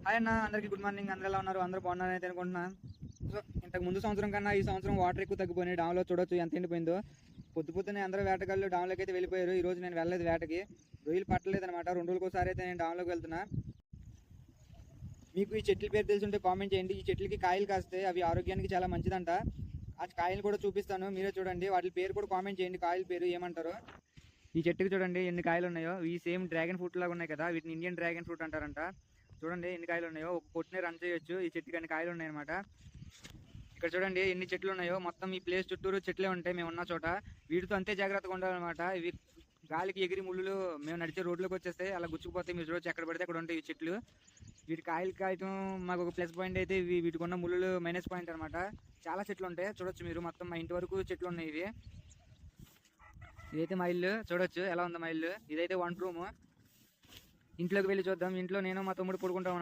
Hi అన్న, అందరికీ good morning. అందరూ ఎలా ఉన్నారు? అందరూ బాగున్నారని అయితే అనుకుంటున్నా. సో ఇంతకు ముందు సంవత్సరం కన్నా ఈ సంవత్సరం వాటర్ ఎక్కువ తగ్గిపోయినాయి. డామ్లో చూడొచ్చు ఎంత ఎండిపోయిందో. పొద్దునే అందరూ వేటగాళ్ళు డామ్లోకి అయితే వెళ్ళిపోయారు. ఈ రోజు నేను వెళ్ళలేదు వేటకి, రొయ్యలు పట్టలేదు అనమాట. 2 రోజులకు ఒకసారి అయితే నేను డామ్లోకి వెళ్తున్నా. మీకు ఈ చెట్ల పేరు తెలుసుంటే కామెంట్ చేయండి. ఈ చెట్లకి కాయలు కాస్తే అవి ఆరోగ్యానికి చాలా మంచిదంట. ఆ కాయలు కూడా చూపిస్తాను, మీరే చూడండి. వాటి పేరు కూడా కామెంట్ చేయండి, కాయల పేరు ఏమంటారు. ఈ చెట్టుకి చూడండి ఎన్ని కాయలు ఉన్నాయో. ఈ సేమ్ డ్రాగన్ ఫ్రూట్ లాగా ఉన్నాయి కదా, వీటిని ఇండియన్ డ్రాగన్ ఫ్రూట్ అంటారంట. చూడండి ఎన్ని కాయలు ఉన్నాయో, ఒక కొట్టునే రన్ చేయొచ్చు. ఈ చెట్టుకి అన్ని కాయలు ఉన్నాయి అనమాట. ఇక్కడ చూడండి ఎన్ని చెట్లు ఉన్నాయో. మొత్తం ఈ ప్లేస్ చుట్టూరు చెట్లే ఉంటాయి మేము ఉన్న చోట. వీటితో అంతే జాగ్రత్తగా ఉండాలన్నమాట. ఇవి గాలికి ఎగిరి ముళ్ళు మేము నడిచే రోడ్లోకి వచ్చేస్తే అలా గుచ్చుకుపోతే మీరు చూడొచ్చు, ఎక్కడ పడితే అక్కడ ఉంటాయి ఈ చెట్లు. వీటి కాయలు కాయటం మాకు ఒక ప్లస్ పాయింట్ అయితే, వీటికి ఉన్న ముళ్ళు మైనస్ పాయింట్ అనమాట. చాలా చెట్లు ఉంటాయి చూడొచ్చు మీరు. మొత్తం మా ఇంటి వరకు చెట్లు ఉన్నాయి ఇవి. ఇదైతే మా ఇల్లు, చూడొచ్చు ఎలా ఉందో మా ఇల్లు. ఇదైతే 1 రూమ్. ఇంట్లోకి వెళ్ళి చూద్దాం. ఇంట్లో నేను మా తమ్ముడు పడుకుంటాం.